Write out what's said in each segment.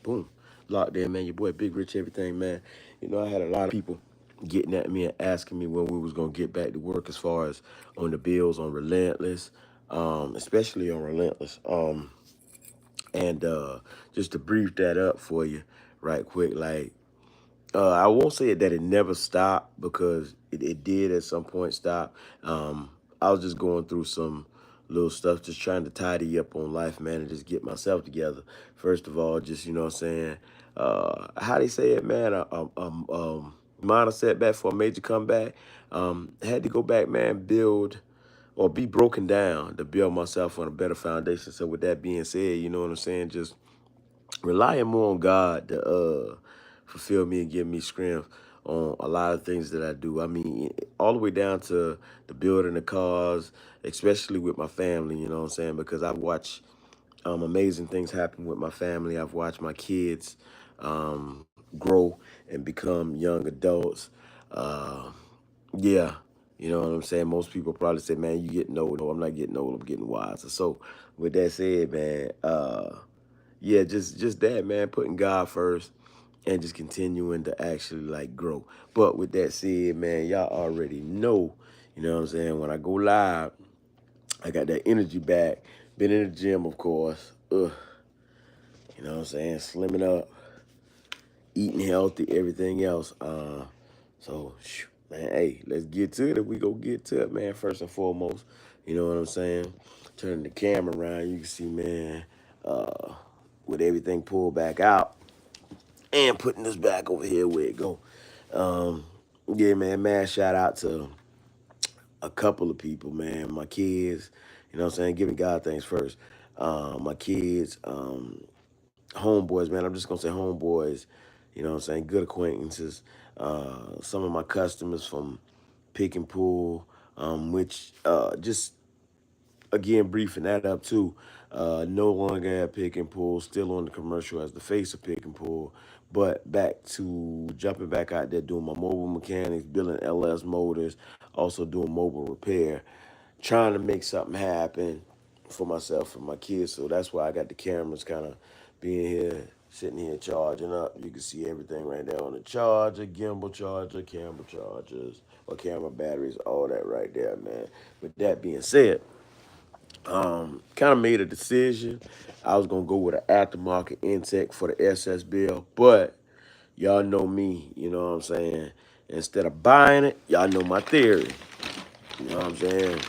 boom, locked in, man. Your boy Big Rich, everything, man. You know, I had a lot of people getting at me and asking me when we was gonna get back to work as far as on the bills on Relentless, especially on Relentless. And just to brief that up for you right quick, like I won't say that it never stopped because it did at some point stop. I was just going through some little stuff, just trying to tidy up on life, man, and just get myself together. First of all, just, you know what I'm saying, how they say it, man, minor setback for a major comeback. Had to go back, man, build or be broken down to build myself on a better foundation. So with that being said, you know what I'm saying, just relying more on God to fulfill me and give me strength on a lot of things that I do. I mean, all the way down to the building the cars, especially with my family, you know what I'm saying? Because I've watched amazing things happen with my family. I've watched my kids grow and become young adults. Uh, yeah, you know what I'm saying? Most people probably say, man, you getting old. No, I'm not getting old. I'm getting wiser. So with that said, man, yeah, just that, man, putting God first and just continuing to actually like grow. But with that said, man, y'all already know, you know what I'm saying? When I go live, I got that energy back. Been in the gym, of course. You know what I'm saying? Slimming up, eating healthy, everything else. Man, hey, let's get to it. If we go get to it, man, first and foremost, you know what I'm saying? Turning the camera around, you can see, man, uh, with everything pulled back out and putting this back over here where it go. Um, yeah, man, mad shout out to a couple of people, man. My kids, you know what I'm saying? Giving God thanks first. My kids, homeboys, man. I'm just gonna say homeboys, you know what I'm saying? Good acquaintances. Some of my customers from Pick and Pull, which just again, briefing that up too. No longer at Pick and Pull, still on the commercial as the face of Pick and Pull, but back to jumping back out there doing my mobile mechanics, building LS motors, also doing mobile repair, trying to make something happen for myself and my kids. So that's why I got the cameras kind of being here, sitting here charging up. You can see everything right there on the charger, gimbal charger, camera chargers, or camera batteries, all that right there, man. With that being said, kind of made a decision. I was gonna go with an aftermarket intake for the SS bill, but y'all know me, you know what I'm saying? Instead of buying it, y'all know my theory. You know what I'm saying?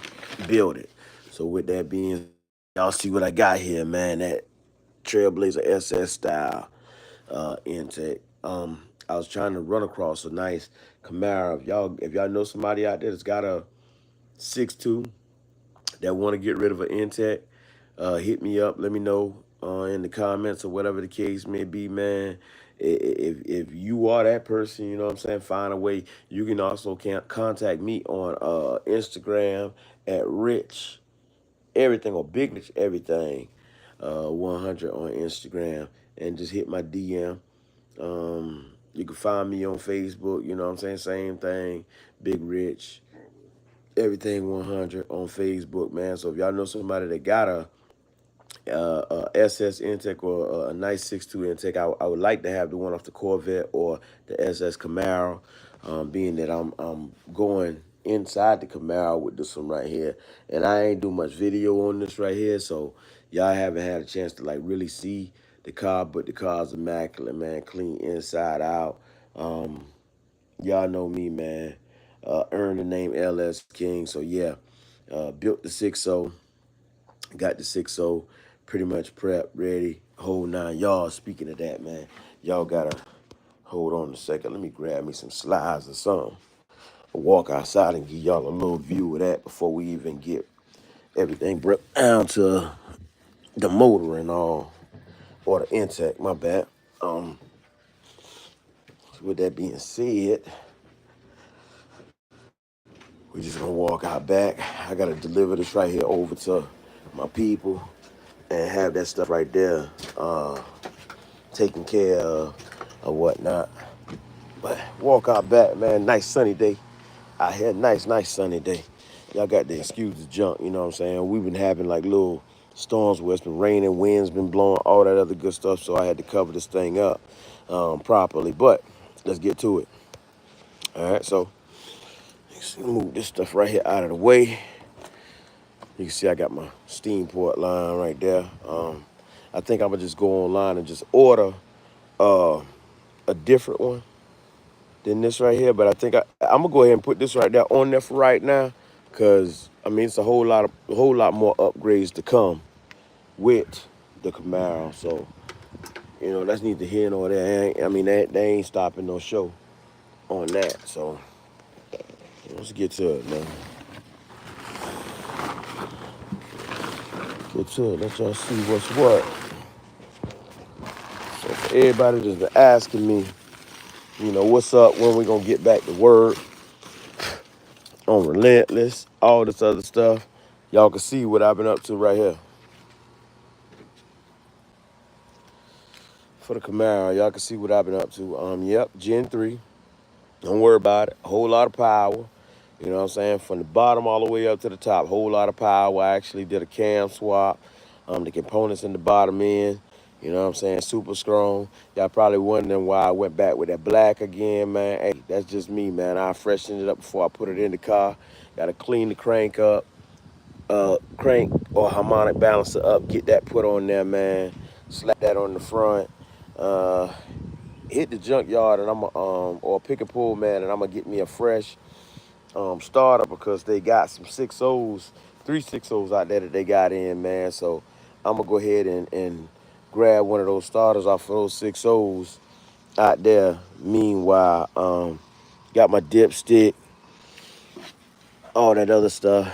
Build it. So with that being, y'all see what I got here, man. That Trailblazer SS style intake. I was trying to run across a nice Camaro. If y'all know somebody out there that's got a 6.2 that want to get rid of an intake, hit me up. Let me know in the comments or whatever the case may be, man. If you are that person, you know what I'm saying, find a way. You can also contact me on Instagram at Rich Everything or Big Rich Everything 100 on Instagram, and just hit my DM. You can find me on Facebook, you know what I'm saying, same thing, Big Rich Everything 100 on Facebook, man. So if y'all know somebody that got a SS intake or a nice 6.2 intake, I would like to have the one off the Corvette or the SS Camaro, being that I'm going inside the Camaro with this one right here. And I ain't do much video on this right here, so y'all haven't had a chance to like really see the car, but the car's immaculate, man, clean inside out. Um, y'all know me, man. Earned the name LS King, so yeah. Built the 6.0, got the 6.0 pretty much prepped, ready, whole 9 yards. Speaking of that, man, y'all gotta hold on a second. Let me grab me some slides or something. I'll walk outside and give y'all a little view of that before we even get everything broke down to the motor and all, or the intake, my bad. So with that being said, we're just gonna walk out back. I gotta deliver this right here over to my people and have that stuff right there taken care of or whatnot. But walk out back, man. Nice sunny day out here. Nice sunny day. Y'all got to excuse the junk, you know what I'm saying? We've been having like little storms where it's been raining, winds been blowing, all that other good stuff. So I had to cover this thing up properly. But let's get to it. All right, so move this stuff right here out of the way. You can see I got my steam port line right there. I think I'm gonna just go online and just order a different one than this right here. But I think I'm gonna go ahead and put this right there on there for right now, cause I mean it's a whole lot more upgrades to come with the Camaro. So you know that's neither here nor there. I mean they ain't stopping no show on that. So let's get to it, man. Get to it. Let y'all see what's what. So for everybody that's been asking me, you know, what's up, when we gonna get back to work, on Relentless, all this other stuff, y'all can see what I've been up to right here. For the Camaro, y'all can see what I've been up to. Yep, Gen 3. Don't worry about it. A whole lot of power. You know what I'm saying? From the bottom all the way up to the top, whole lot of power. I actually did a cam swap. The components in the bottom end, you know what I'm saying? Super strong. Y'all probably wondering why I went back with that black again, man. Hey, that's just me, man. I freshened it up before I put it in the car. Got to clean the crank up, crank or harmonic balancer up. Get that put on there, man. Slap that on the front. Hit the junkyard and or pick and pull, man, and I'm gonna get me a fresh starter because they got some 6.0s, 3.6.0s out there that they got in, man. So I'm gonna go ahead and grab one of those starters off of those 6.0s out there. Meanwhile, got my dipstick, all that other stuff.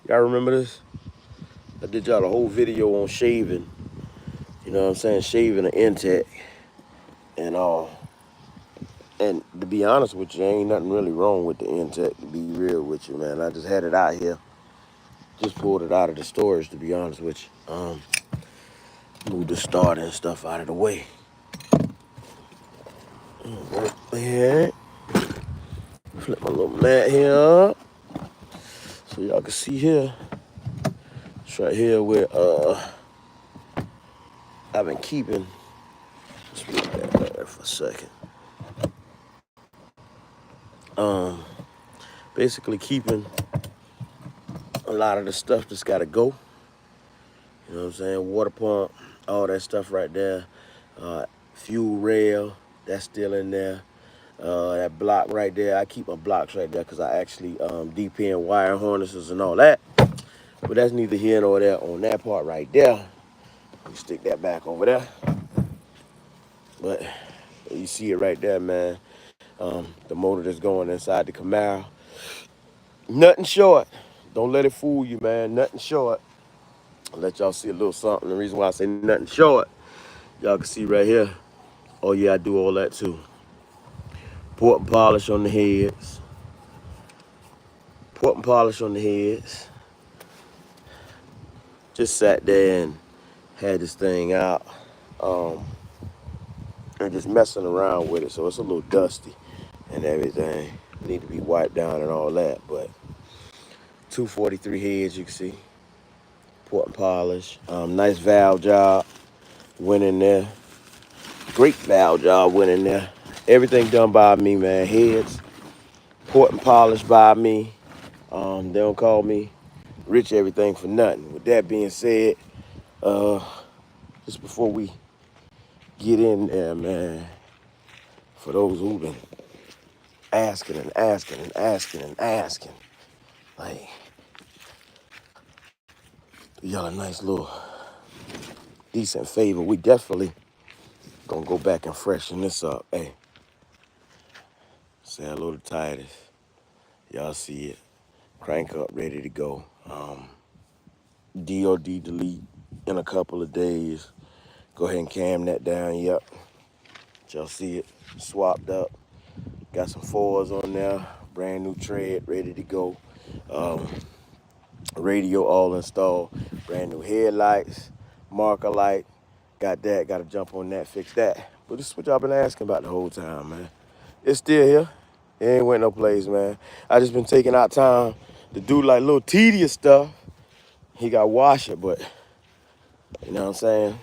Y'all remember this? I did y'all a whole video on shaving. You know what I'm saying? Shaving an intake and all. And to be honest with you, ain't nothing really wrong with the intake, to be real with you, man. I just had it out here. Just pulled it out of the storage, to be honest with you. Move the starter and stuff out of the way. Yeah. Flip my little mat here up. So y'all can see here. It's right here where I've been keeping. Let's move that right there for a second. Basically keeping a lot of the stuff that's gotta go. You know what I'm saying? Water pump, all that stuff right there. Fuel rail, that's still in there. That block right there, I keep my blocks right there because I actually DPN wire harnesses and all that. But that's neither here nor there on that part right there. You stick that back over there. But you see it right there, man. The motor that's going inside the Camaro. Nothing short. Don't let it fool you, man. Nothing short. I'll let y'all see a little something. The reason why I say nothing short, y'all can see right here. Oh yeah, I do all that too. Port and polish on the heads. Port and polish on the heads. Just sat there and had this thing out. And just messing around with it. So it's a little dusty and everything. Need to be wiped down and all that. But 243 heads, you can see. Port and polish. Nice valve job. Went in there. Great valve job went in there. Everything done by me, man. Heads, port and polish by me. They don't call me rich everything for nothing. With that being said, just before we get in there, man, for those who've been asking and asking and asking and asking, like, y'all a nice little decent favor. We definitely gonna go back and freshen this up. Hey, say hello to Titus. Y'all see it. Crank up, ready to go. DOD delete in a couple of days. Go ahead and cam that down. Yep. Y'all see it. Swapped up. Got some fours on there. Brand new tread, ready to go. Radio all installed. Brand new headlights. Marker light. Got that. Got to jump on that, fix that. But this is what y'all been asking about the whole time, man. It's still here. It ain't went no place, man. I just been taking out time to do like little tedious stuff. He got washer, but You know what I'm saying?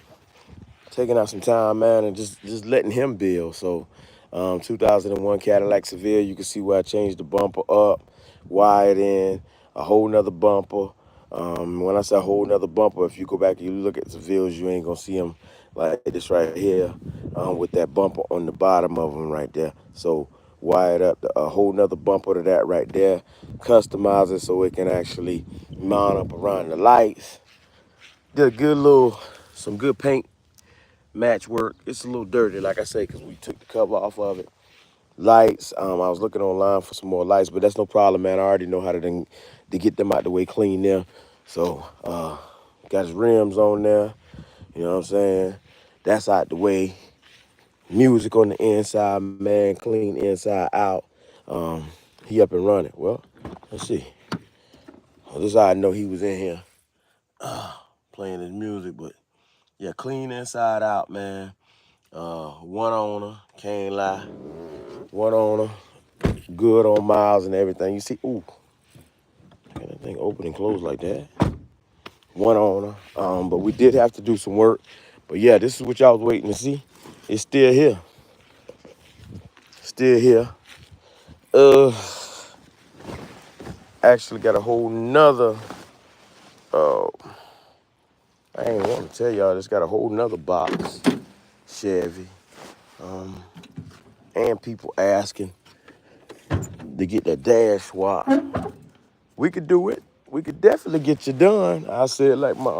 Taking out some time, man, and just letting him build. So, 2001 Cadillac Seville, you can see where I changed the bumper up, wired in, a whole nother bumper. When I say a whole nother bumper, if you go back and you look at Sevilles, you ain't gonna see them like this right here, with that bumper on the bottom of them right there. So wired up a whole nother bumper to that right there, customize it so it can actually mount up around the lights. Did a good little, some good paint match work. It's a little dirty, like I say, because we took the cover off of it. Lights, I was looking online for some more lights, but that's no problem, man. I already know how to get them out the way clean there. So, got his rims on there, you know what I'm saying? That's out the way. Music on the inside, man, clean inside out. He up and running. Well, let's see. Well, this is how I know he was in here playing his music, but yeah, clean inside out, man. One owner, can't lie. One owner, good on miles and everything. You see, ooh, can that thing open and close like that? One owner. But we did have to do some work. But yeah, this is what y'all was waiting to see. It's still here. Still here. Actually got a whole nother, I ain't want to tell y'all, it's got a whole nother box, Chevy. And people asking to get that dash swap. We could do it. We could definitely get you done. I said like my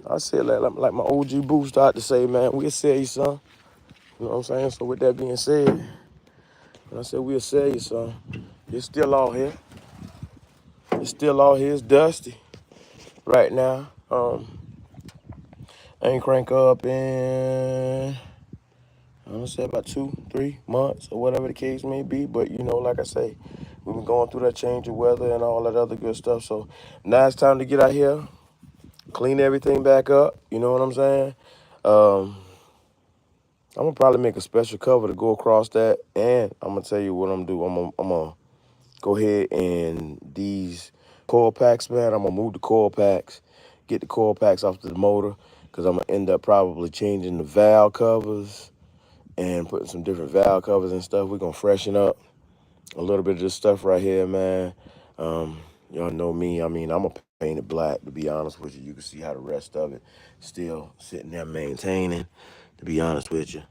OG boo started to say, man, we'll sell you some. You know what I'm saying? So with that being said, when I said we'll sell you some, it's still all here. It's still all here. It's dusty right now. I ain't crank up in, I'm gonna say about 2-3 months or whatever the case may be. But you know, like I say, we've been going through that change of weather and all that other good stuff. So now it's time to get out here, clean everything back up. You know what I'm saying? I'm gonna probably make a special cover to go across that, and I'm gonna tell you what I'm gonna do. I'm gonna go ahead and these coil packs, man. I'm gonna move the coil packs, get the coil packs off the motor, because I'm gonna end up probably changing the valve covers and putting some different valve covers and stuff. We're gonna freshen up a little bit of this stuff right here, man. Y'all know me. I mean, I'm gonna paint it black, to be honest with you. You can see how the rest of it still sitting there maintaining, to be honest with you.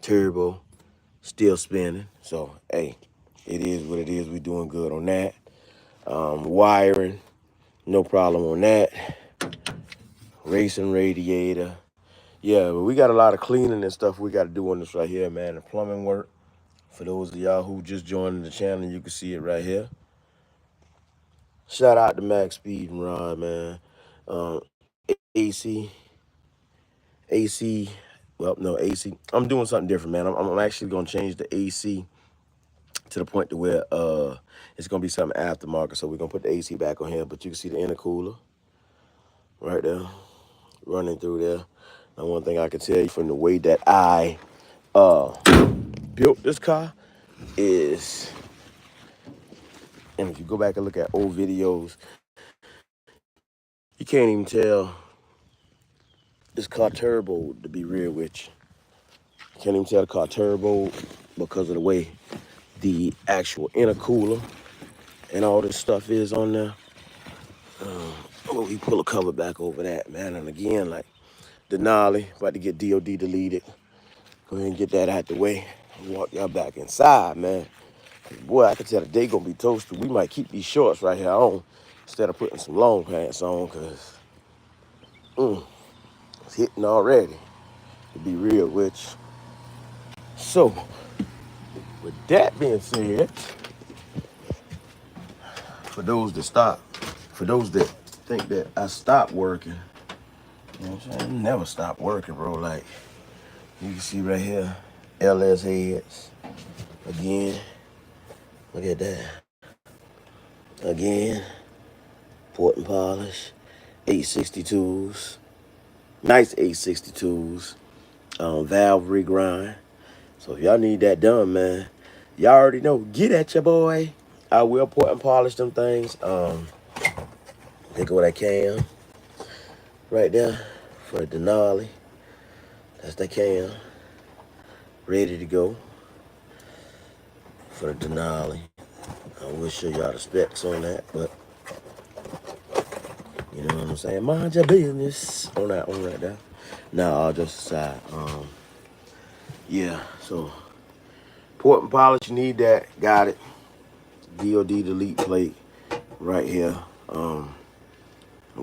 Turbo, still spinning. So, hey, it is what it is. We doing good on that. Wiring, no problem on that. Racing radiator. Yeah, but we got a lot of cleaning and stuff we got to do on this right here, man. The plumbing work. For those of y'all who just joined the channel, you can see it right here. Shout out to Max Speed and Rod, man. AC. Well, no, AC. I'm doing something different, man. I'm actually going to change the AC to the point to where it's going to be something aftermarket. So we're going to put the AC back on here. But you can see the intercooler right there running through there. Now, one thing I can tell you from the way that I built this car is, and if you go back and look at old videos, you can't even tell this car turbo, to be real with you. Can't even tell the car turbo because of the way the actual intercooler and all this stuff is on there. We pull a cover back over that, man. And again, like Denali, about to get DOD deleted. Go ahead and get that out the way. Walk y'all back inside, man. Boy, I can tell the day gonna be toasted. We might keep these shorts right here on instead of putting some long pants on, because it's hitting already, to be real with you. So, with that being said, for those that think that I stopped working, you know what I'm saying? I never stopped working, bro. Like, you can see right here, LS heads. Again, look at that. Again, port and polish, 862s, nice 862s, valve regrind. So if y'all need that done, man, y'all already know, get at your boy. I will port and polish them things. They go that cam. right there for the Denali. That's the cam, ready to go for the Denali. I will show y'all the specs on that, but you know what I'm saying? Mind your business on that one right there. Now, all just aside. Yeah, so port and polish, you need that. Got it. DOD delete plate right here. I'm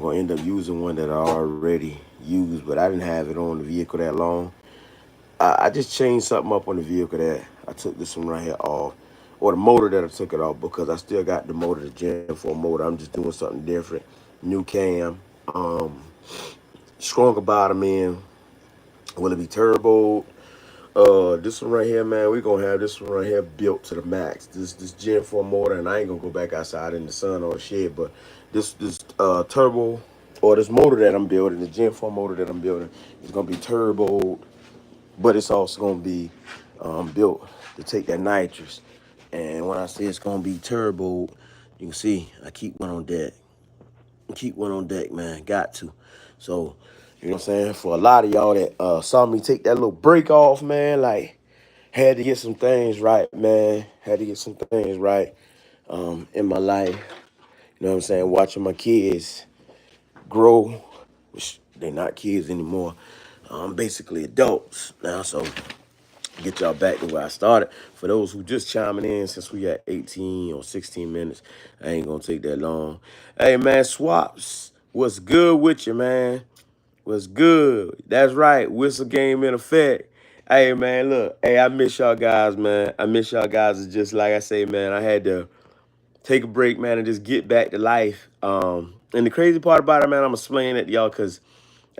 gonna end up using one that I already used, but I didn't have it on the vehicle that long. I just changed something up on the vehicle that I took this one right here off, or the motor that I took it off because I still got the motor, the Gen 4 motor. I'm just doing something different. New cam, stronger bottom end. Will it be turbo? This one right here, man, we gonna have this one right here built to the max. This Gen 4 motor, and I ain't gonna go back outside in the sun or shade, but this turbo or this motor that I'm building, the Gen 4 motor that I'm building, is gonna be turbo, but it's also gonna be built to take that nitrous. And when I say it's gonna be turbo, you can see I keep one on deck. Keep one on deck, man. Got to. So, you know what I'm saying? For a lot of y'all that saw me take that little break off, man, like had to get some things right, man. Had to get some things right in my life. You know what I'm saying? Watching my kids grow, which they're not kids anymore. Basically adults now. So get y'all back to where I started. For those who just chiming in, since we at 18 or 16 minutes, I ain't gonna take that long. Hey man, Swaps, what's good with you, man? What's good? That's right, whistle game in effect. Hey man, look, hey, I miss y'all guys, man. I miss y'all guys. It's just like I say, man, I had to take a break, man, and just get back to life. And the crazy part about it, man, I'm explaining it to y'all because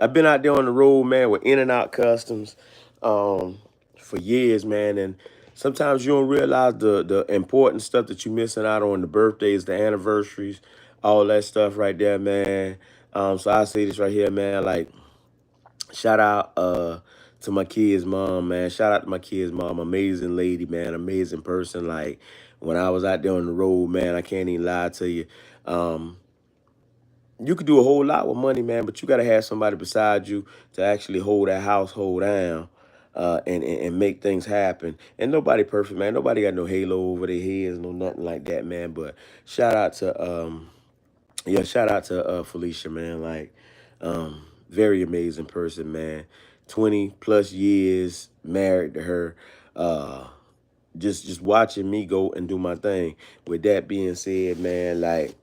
I've been out there on the road, man, with In and Out Customs for years, man. And sometimes you don't realize the important stuff that you're missing out on, the birthdays, the anniversaries, all that stuff right there, man. So I say this right here, man, like, shout out to my kid's mom, man. Shout out to my kid's mom. Amazing lady, man. Amazing person. Like, when I was out there on the road, man, I can't even lie to you. Um, you could do a whole lot with money, man, but you got to have somebody beside you to actually hold that household down and make things happen. And nobody perfect, man. Nobody got no halo over their heads, no nothing like that, man. But shout out to yeah, shout out to Felicia, man. Like, very amazing person, man. 20 plus years married to her. Just watching me go and do my thing. With that being said, man, like,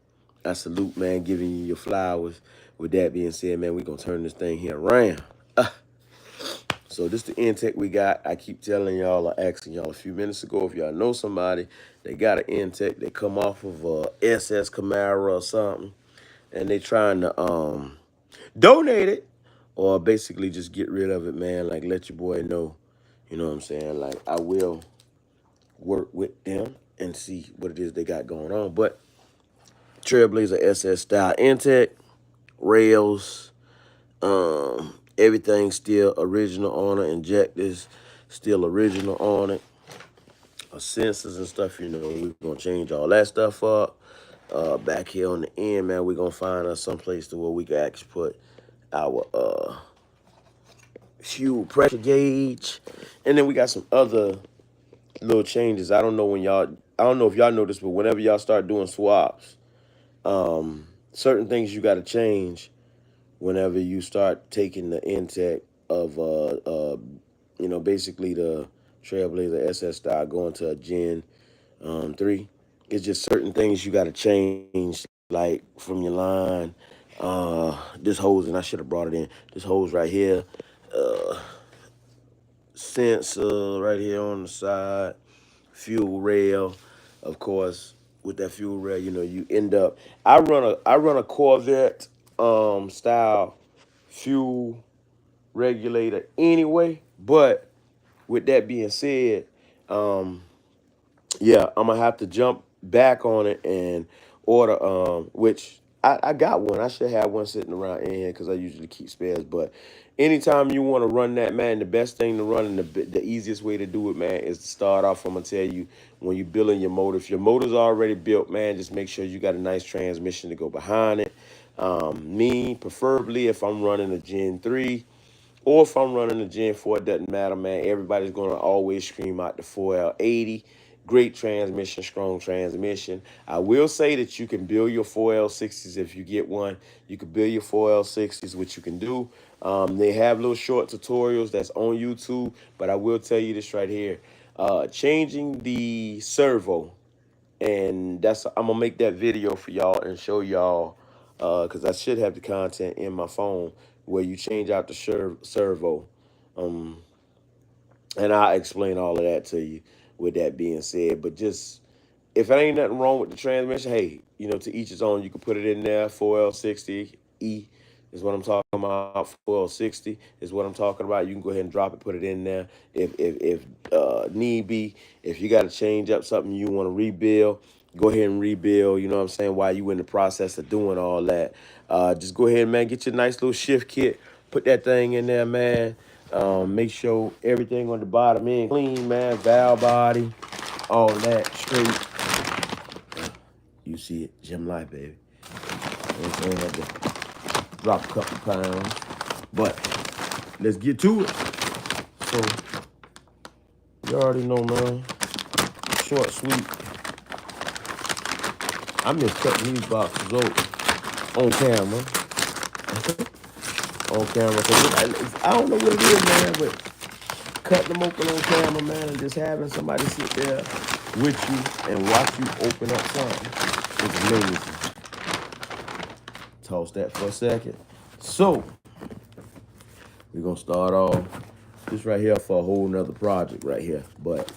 I salute, man, giving you your flowers. With that being said, man, we gonna turn this thing here around. So this the intake we got. I keep telling y'all, or asking y'all a few minutes ago, if y'all know somebody, they got an intake, they come off of a SS Camaro or something, and they trying to donate it, or basically just get rid of it, man. Like, let your boy know, you know what I'm saying? Like, I will work with them and see what it is they got going on. But Trailblazer SS style intake, rails, everything still original on it. Injectors still original on it. Sensors and stuff, you know, we're gonna change all that stuff up. Back here on the end, man, we're gonna find us someplace to where we can actually put our fuel pressure gauge, and then we got some other little changes. I don't know if y'all know this, but whenever y'all start doing swaps, certain things you got to change whenever you start taking the intake of you know, basically the Trailblazer SS style going to a Gen 3. It's just certain things you got to change, like from your line. This hose, and I should have brought it in. This hose right here, sensor right here on the side, fuel rail, of course. With that fuel rail, you know, you end up. I run a Corvette style fuel regulator anyway. But with that being said, um, yeah, I'm gonna have to jump back on it and order which I got one. I should have one sitting around in here because I usually keep spares. But anytime you want to run that, man, the best thing to run and the easiest way to do it, man, is to start off. I'm gonna tell you, when you're building your motor, if your motor's already built, man, just make sure you got a nice transmission to go behind it. Me, preferably if I'm running a Gen 3 or if I'm running a Gen 4, it doesn't matter, man. Everybody's going to always scream out the 4L80. Great transmission, strong transmission. I will say that you can build your 4L60s if you get one. You can build your 4L60s, which you can do. They have little short tutorials that's on YouTube, but I will tell you this right here. Changing the servo, and I'm gonna make that video for y'all and show y'all, because I should have the content in my phone where you change out the servo. Um, and I'll explain all of that to you with that being said. But just, if it ain't nothing wrong with the transmission, hey, to each his own. You can put it in there. 4L60E is what I'm talking about. 4L60 is what I'm talking about. You can go ahead and drop it, put it in there. If need be, if you got to change up something you want to rebuild, go ahead and rebuild. You know what I'm saying? While you in the process of doing all that, just go ahead, man. Get your nice little shift kit. Put that thing in there, man. Make sure everything on the bottom end clean, man. Valve body, all that straight. You see it, Gym Life, baby. You know what I'm saying? Had to drop a couple pounds. But let's get to it. So, you already know, man. Short, sweet. I miss cutting these boxes open on camera. On camera. Cause I don't know what it is, man, but cutting them open on camera, man, and just having somebody sit there with you and watch you open up something is amazing. Toss that for a second. So, we're going to start off this right here for a whole nother project right here. But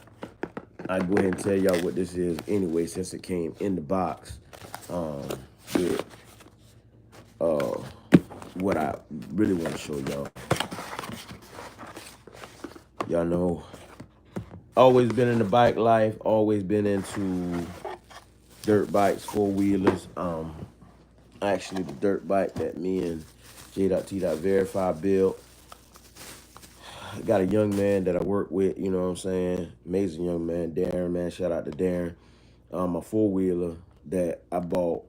I go ahead and tell y'all what this is anyway, since it came in the box with what I really want to show y'all. Y'all know, always been in the bike life, always been into dirt bikes, four-wheelers. Actually, the dirt bike that me and J.T. Verify built. Got a young man that I work with, you know what I'm saying? Amazing young man, Darren, man. Shout out to Darren. A four-wheeler that I bought,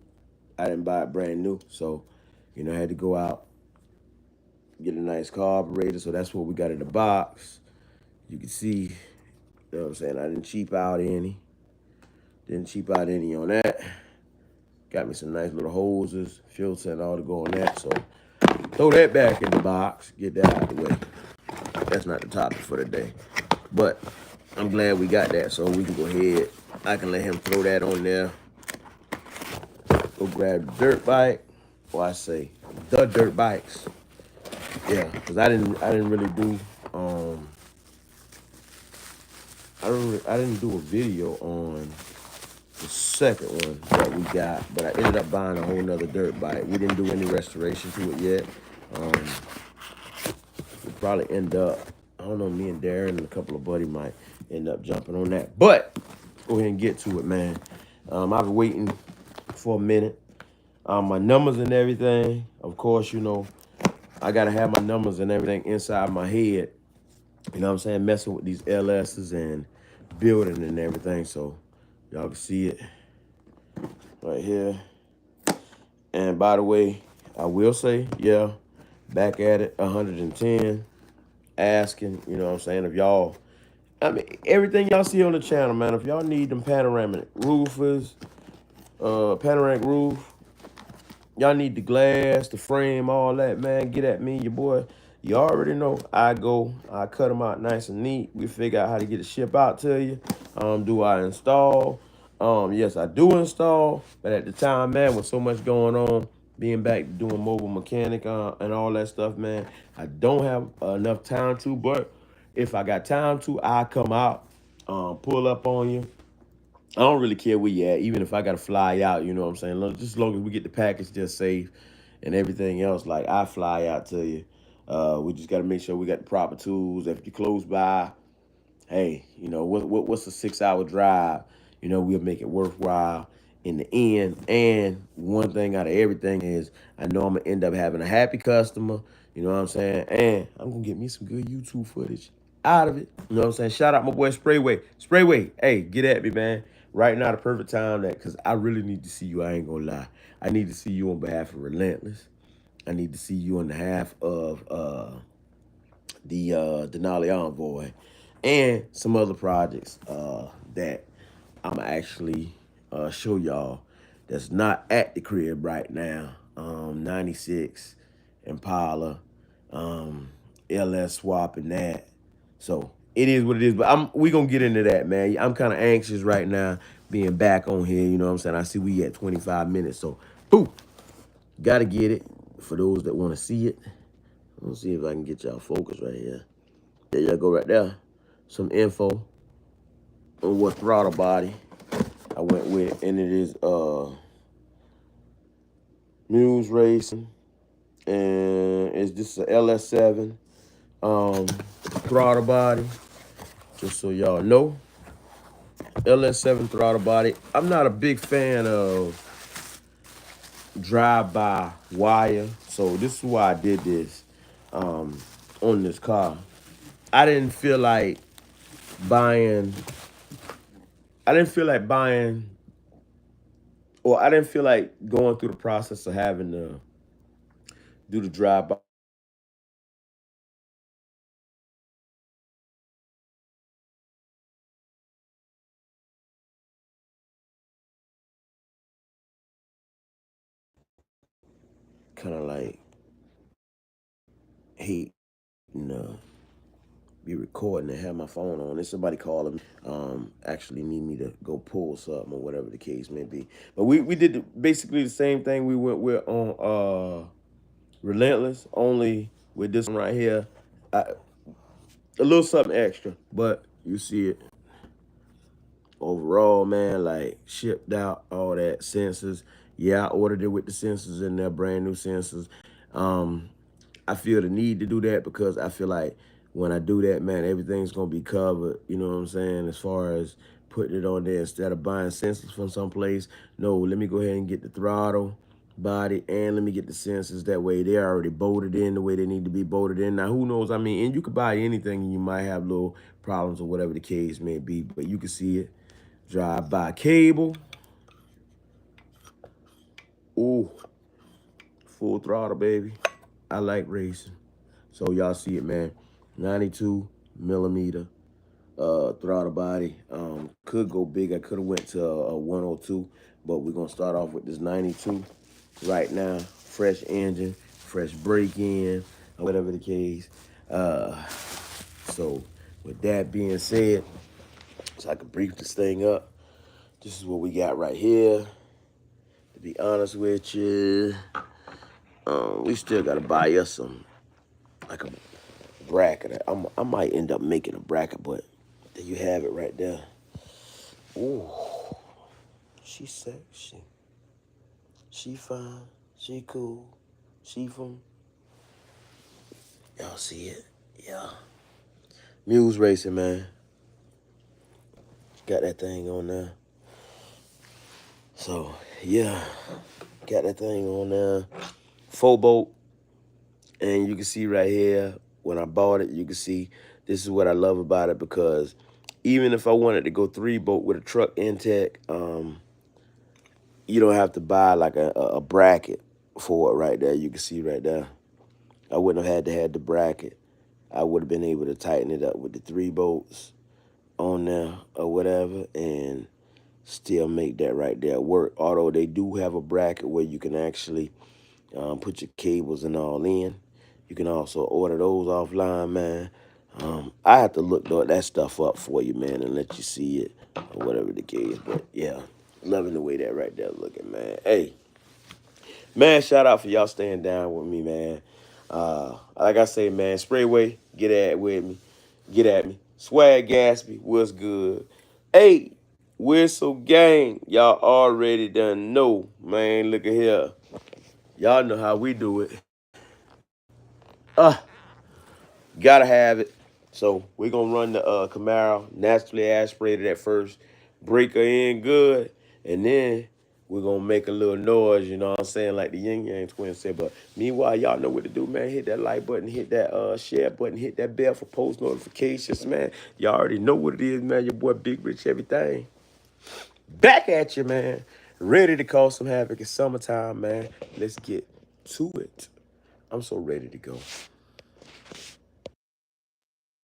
I didn't buy it brand new. So, I had to go out, get a nice carburetor. So that's what we got in the box. You can see, you know what I'm saying? I didn't cheap out any. Didn't cheap out any on that. Got me some nice little hoses, filter and all to go on that. So throw that back in the box, get that out of the way. That's not the topic for today. But I'm glad we got that, so we can go ahead. I can let him throw that on there. Go grab the dirt bike. Or I say the dirt bikes. Yeah, because I didn't really do I didn't do a video on the second one that we got, but I ended up buying a whole nother dirt bike. We didn't do any restoration to it yet. We'll probably end up, I don't know, me and Darren and a couple of buddies might end up jumping on that. But go ahead and get to it, man. I've been waiting for a minute. My numbers and everything, of course, I got to have my numbers and everything inside my head. You know what I'm saying? Messing with these LSs and building and everything. So y'all can see it right here. And by the way, I will say, yeah, back at it, 110. Asking, you know what I'm saying, if y'all, everything y'all see on the channel, man, if y'all need them panoramic roofers, panoramic roof, y'all need the glass, the frame, all that, man, get at me, your boy. You already know I cut them out nice and neat. We figure out how to get the ship out to you. Do I install? Yes, I do install, but at the time, man, with so much going on, being back doing mobile mechanic and all that stuff, man, I don't have enough time to, but if I got time to, I come out, pull up on you. I don't really care where you at, even if I got to fly out, you know what I'm saying? Just as long as we get the package just safe and everything else, like I fly out to you. We just got to make sure we got the proper tools. If you're close by, hey, what's a 6-hour drive? We'll make it worthwhile in the end. And one thing out of everything is I know I'm going to end up having a happy customer. You know what I'm saying? And I'm going to get me some good YouTube footage out of it. You know what I'm saying? Shout out my boy Sprayway. Sprayway, hey, get at me, man. right now the perfect time that because I really need to see you. I ain't gonna lie. I need to see you on behalf of Relentless. I need to see you on behalf of the Denali Envoy and some other projects that I'm actually show y'all that's not at the crib right now. 96 Impala, LS swap and that. So it is what it is. But we gonna get into that, man. I'm kind of anxious right now being back on here. You know what I'm saying? I see we at 25 minutes. So boo, gotta get it for those that want to see it. Let's see if I can get y'all focused right here. There y'all go right there. Some info on what throttle body I went with, and it is Muse Racing, and it's just a LS7 throttle body. Just so y'all know, LS7 throttle body. I'm not a big fan of drive-by wire, so this is why I did this on this car. I didn't feel like buying. I didn't feel like buying, or I didn't feel like going through the process of having to do the drive-by. Kind of like hate, you know, be recording and have my phone on. If somebody calling me, actually need me to go pull something or whatever the case may be. But we did basically the same thing we went with on Relentless, only with this one right here, a little something extra. But you see it overall, man, like shipped out, all that sensors. Yeah, I ordered it with the sensors in there, brand new sensors. I feel the need to do that because I feel like when I do that, man, everything's gonna be covered. You know what I'm saying? As far as putting it on there instead of buying sensors from someplace. No, let me go ahead and get the throttle body and let me get the sensors. That way they're already bolted in the way they need to be bolted in. Now, who knows? I mean, and you could buy anything and you might have little problems or whatever the case may be, but you can see it. Drive by cable. Ooh, full throttle, baby. I like racing. So y'all see it, man. 92 millimeter throttle body. Could go big. I could have went to a 102, but we're gonna start off with this 92 right now. Fresh engine, fresh brake in, whatever the case. So with that being said, so I can brief this thing up. This is what we got right here. To be honest with you, we still gotta buy us some like a bracket. I might end up making a bracket, but there you have it right there. Ooh, she sexy. She fine. She cool. She from. Y'all see it? Yeah. Muse Racing, man. Got that thing on there. So, yeah. Got that thing on there. 4-bolt. And you can see right here, when I bought it, you can see this is what I love about it because even if I wanted to go 3-bolt with a truck intake, you don't have to buy like a bracket for it right there. You can see right there. I wouldn't have had to have the bracket. I would have been able to tighten it up with the 3 bolts on there or whatever and still make that right there work. Although they do have a bracket where you can actually put your cables and all in. You can also order those offline, man. I have to look that stuff up for you, man, and let you see it or whatever the case. But yeah, loving the way that right there looking, man. Hey, man, shout out for y'all staying down with me, man. Like I say, man, Sprayway, get at it with me. Get at me. Swag Gatsby, what's good? Hey, Whistle Gang, y'all already done know, man. Look at here. Y'all know how we do it. Uh, Gotta have it. So we're gonna run the Camaro naturally aspirated at first, break her in good, and then we're gonna make a little noise, you know what I'm saying, like the Yin Yang twins said. But meanwhile, y'all know what to do, man. Hit that like button, hit that share button, hit that bell for post notifications, man. Y'all already know what it is, man. Your boy Big Rich Everything. Back at you, man. Ready to cause some havoc. It's summertime, man. Let's get to it. I'm so ready to go.